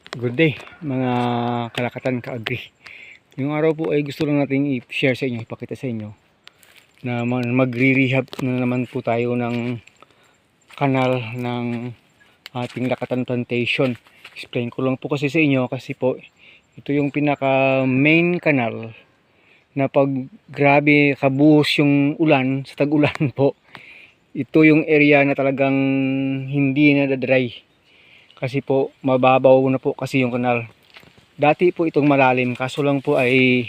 Good day mga kalakatan ka-agri. Yung araw po ay gusto lang nating i-share sa inyo, ipakita sa inyo na magre-rehab na naman po tayo ng kanal ng ating Lakatan Plantation. Explain ko lang po kasi sa inyo kasi po ito yung pinaka main kanal na pag grabe kabuhos yung ulan, sa tag-ulan po, ito yung area na talagang hindi na dry kasi po mababaw na po kasi yung kanal. Dati po itong malalim, kaso lang po ay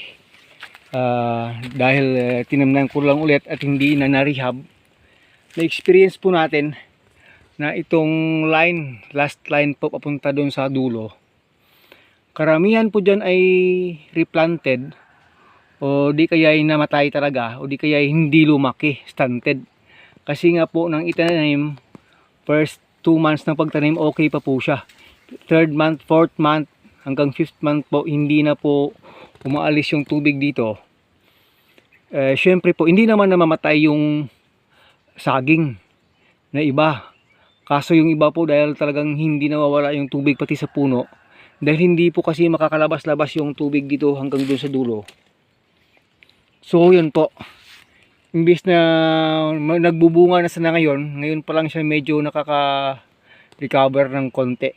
dahil tinamnan ko lang ulit at hindi na na-rehab, na-experience po natin na itong line, last line po papunta doon sa dulo, karamihan po dyan ay replanted o di kaya ay namatay talaga o di kaya ay hindi lumaki, stunted. Kasi nga po nang itanim, first 2 months ng pagtanim okay pa po siya. 3rd month, 4th month, hanggang 5th month po hindi na po umaalis yung tubig dito. Syempre po hindi naman namamatay yung saging na iba, kaso yung iba po dahil talagang hindi nawawala yung tubig pati sa puno, dahil hindi po kasi makakalabas-labas yung tubig dito hanggang doon sa dulo. So yun po, imbis na nagbubunga na sana ngayon pa lang siya medyo nakaka-recover ng konti.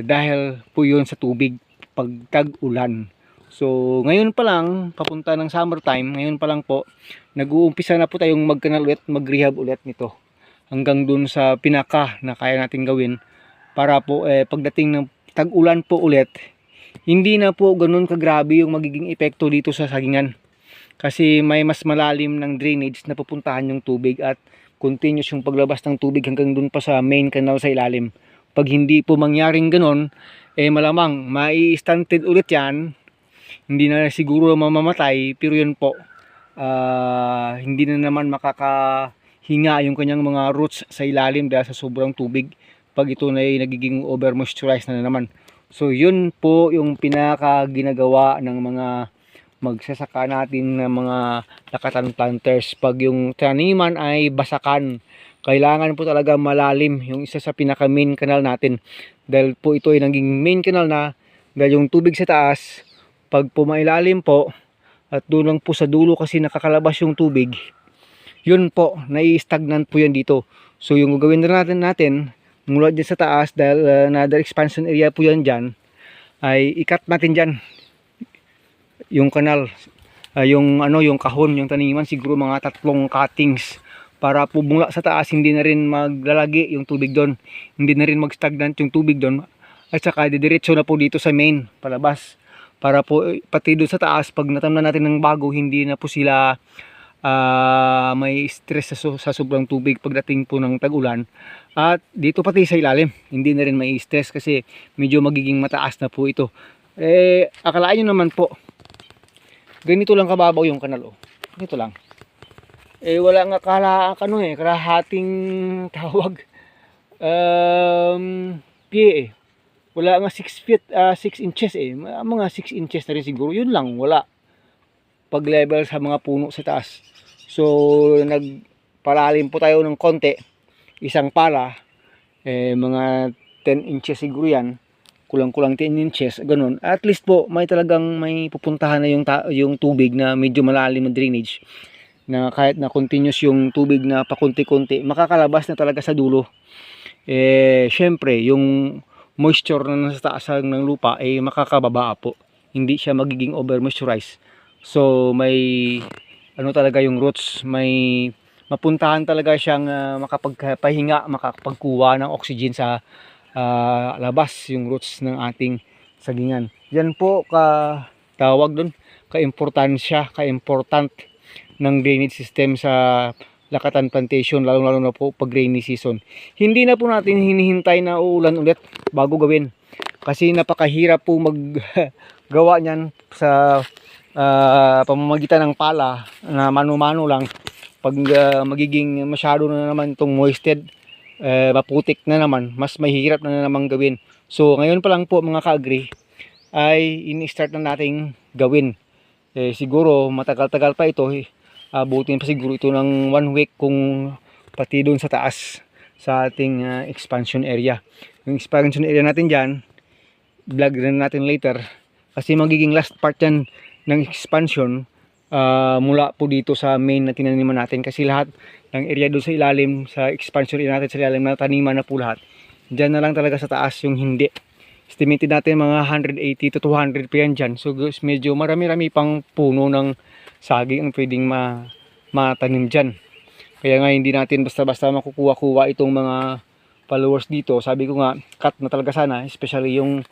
Dahil po yun sa tubig pag tag-ulan. So ngayon pa lang, papunta ng summertime, ngayon pa lang po nag-uumpisa na po tayong magkanal ulit, mag-rehab ulit nito hanggang dun sa pinaka na kaya natin gawin para po pagdating ng tag-ulan po ulit, hindi na po ganun kagrabe yung magiging epekto dito sa sagingan, kasi may mas malalim ng drainage na pupuntahan yung tubig at continuous yung paglabas ng tubig hanggang dun pa sa main canal sa ilalim. Pag hindi po mangyaring ganon, malamang mai-stunted ulit yan, hindi na siguro mamamatay, pero yun po, hindi na naman makakahinga yung kanyang mga roots sa ilalim dahil sa sobrang tubig pag ito na ay nagiging over moisturized na naman. So yun po yung pinaka ginagawa ng mga magsasaka natin ng mga lakatan planters. Pag yung taniman ay basakan, kailangan po talaga malalim yung isa sa pinaka main canal natin, dahil po ito ay naging main canal na dahil yung tubig sa taas pag pumailalim po at doon lang po sa dulo kasi nakakalabas yung tubig, yun po, nai-stagnant po yan dito. So yung gagawin na natin mula dyan sa taas, dahil another expansion area po yan dyan, ay ikat natin dyan yung kanal, yung kahon, yung taniman, siguro mga 3 cuttings para po mula sa taas hindi na rin maglalagi yung tubig doon, hindi na rin mag-stagnant yung tubig doon, at saka didiretso na po dito sa main palabas para po pati doon sa taas pag natamnan natin ng bago, hindi na po sila may stress sa sobrang tubig pagdating po ng tag-ulan. At dito pati sa ilalim hindi na rin may stress kasi medyo magiging mataas na po ito. Akalaan nyo naman po, ganito lang kababaw yung kanal, ganito lang. Wala nga kalahating tawag pie wala nga 6 feet 6 inches mga 6 inches na rin siguro, yun lang wala pag level sa mga puno sa taas. So nagpalalim po tayo ng konti, isang pala mga 10 inches siguro yan, kulang-kulang 10 inches ganun. At least po may talagang may pupuntahan na yung tubig na medyo malalim na drainage, na kahit na continuous yung tubig na pakunti-kunti makakalabas na talaga sa dulo. Syempre yung moisture na nasa taas ng lupa ay makakababa po, hindi siya magiging over moisturized. So may talaga yung roots, may mapuntahan talaga siyang makapagpahinga, makapagkuha ng oxygen sa labas, yung roots ng ating sagingan. Yan po tawag doon, ka-important ng drainage system sa Lakatan Plantation, lalo na po pag rainy season. Hindi na po natin hinihintay na uulan ulit bago gawin, kasi napakahirap po maggawa niyan sa pamamagitan ng pala na mano-mano lang. Pag magiging masyado na naman itong moisted, maputik na naman, mas mahirap na naman gawin. So ngayon pa lang po mga ka-agri ay ini-start na nating gawin. Siguro matagal-tagal pa ito, abutin pa siguro ito ng 1 week kung pati doon sa taas sa ating expansion area. Yung expansion area natin dyan, vlog rin natin later. Kasi magiging last part yan ng expansion mula po dito sa main na tinaniman natin. Kasi lahat ng area doon sa ilalim, sa expansion area natin sa ilalim na taniman na po lahat. Diyan na lang talaga sa taas yung hindi. Estimated natin mga 180 to 200 pa yan dyan. So guys, medyo marami-rami pang puno ng saging ang pwedeng matanim dyan. Kaya nga hindi natin basta-basta makukuha-kuha itong mga followers dito. Sabi ko nga, cut na talaga sana. Especially yung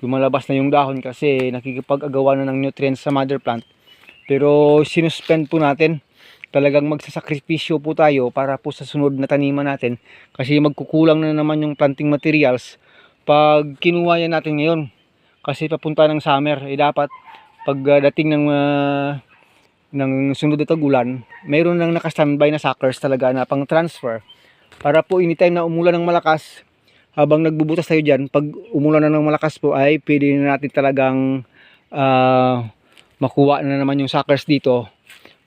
lumalabas na yung dahon kasi nakikipag-agawa na ng nutrients sa mother plant. Pero sinuspend po natin. Talagang magsasakripisyo po tayo para po sa sunod na taniman natin. Kasi magkukulang na naman yung planting materials pag kinuha yan natin ngayon. Kasi papunta ng summer, dapat pagdating ng sunod na tag-ulan, mayroon nang naka-standby na suckers talaga na pang transfer. Para po anytime na umulan ng malakas, habang nagbubutas tayo dyan, pag umulan na ng malakas po ay pwede na natin talagang makuha na naman yung suckers dito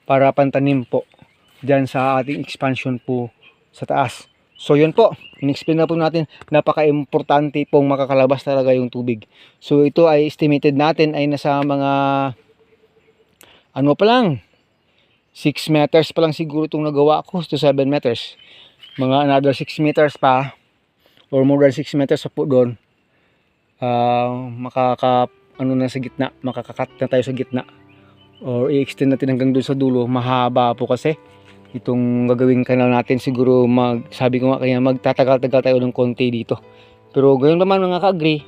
para pantanim po dyan sa ating expansion po sa taas. So yun po, in-explain na po natin, napaka-importante pong makakalabas talaga yung tubig. So ito ay estimated natin ay nasa mga ano pa lang, 6 meters pa lang siguro itong nagawa ko to 7 meters. Mga another 6 meters pa or more than 6 meters pa po doon. Ano na sa gitna, makakakat na tayo sa gitna or i-extend natin hanggang doon sa dulo. Mahaba po kasi itong gagawing kanal natin. Siguro sabi ko nga kaya magtatagal-tagal tayo ng konti dito. Pero gayon naman mga ka-agree,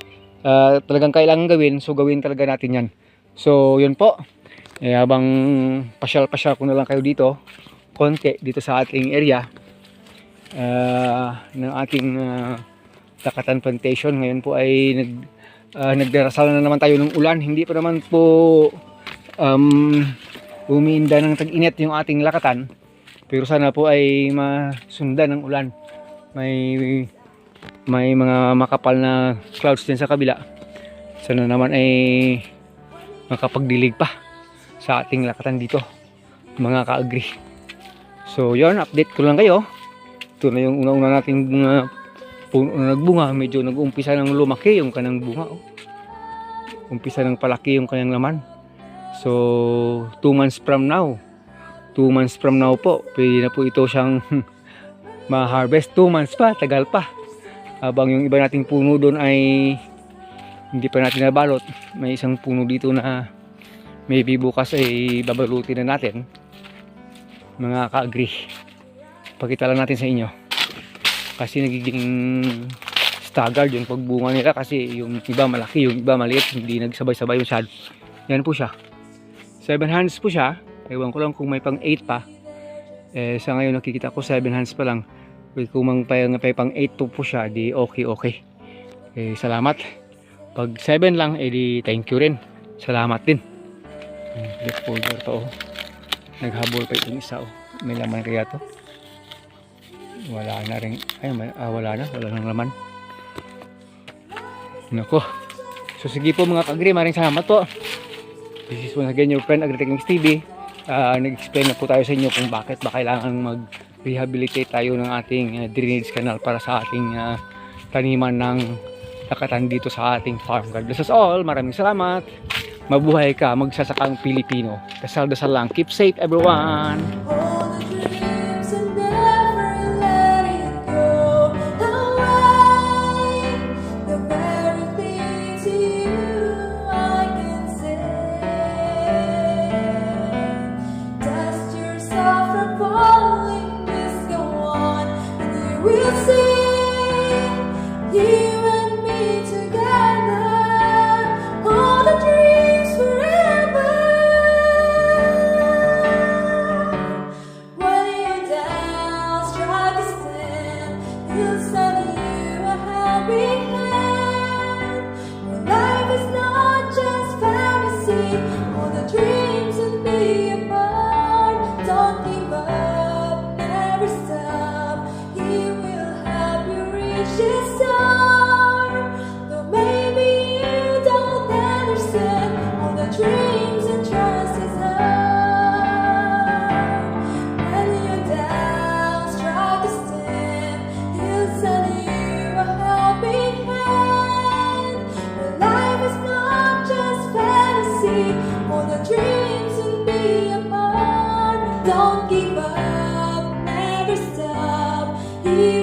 talagang kailangan gawin, so gawin talaga natin yan. So yun po, habang pasyal-pasyal ko na lang kayo dito konti dito sa ating area ng ating Dakatan Plantation. Ngayon po ay nagdarasal na naman tayo ng ulan. Hindi pa naman po umiinda ng tag-init yung ating lakatan, pero sana po ay masundan ng ulan. May mga makapal na clouds din sa kabila. Sana naman ay makapagdilig pa sa ating lakatan dito mga ka-agree. So yun, update ko lang kayo. Ito na yung una-una nating puno na nagbunga. Medyo nag-umpisa ng lumaki yung kanang bunga. Umpisa ng palaki yung kanyang laman. So 2 months from now po, pwede na po ito siyang ma-harvest. 2 months pa, tagal pa. Habang yung iba nating puno doon ay hindi pa natin nabalot. May isang puno dito na maybe bukas ay babalutin na natin mga ka-agree. Pakita lang natin sa inyo kasi nagiging staggered yung pagbunga nila kasi yung iba malaki, yung iba maliit, hindi nagsabay-sabay yung shad. Yan po siya, 7 hands po siya. Ewan ko lang kung may pang 8 pa. Sa ngayon nakikita ko 7 hands pa lang. Kung may pang 8 po siya, di okay. Salamat. Pag 7 lang, di thank you rin. Salamat din. Leaf folder to. Naghabol pa itong isa. May laman kaya to? Wala na rin. Wala nang laman. Nako. So sige po mga ka-agree, maraming salamat po. This is once again your friend Agritechnics TV. Nag-explain na po tayo sa inyo kung bakit ba kailangan mag-rehabilitate tayo ng ating drainage canal para sa ating taniman ng dakatan dito sa ating farm. God bless us all. Maraming salamat. Mabuhay ka, magsasakang Pilipino. Dasal-dasal lang. Keep safe everyone. We'll see you and me together, all the dreams forever. When your doubts try to stand, he'll send you a helping hand. Your life is not just fantasy, all the dreams will be a part. Don't give up, never stop. Just start, though maybe you don't understand all the dreams and trust is hard. When your doubts try to stand, he'll send you a helping hand. you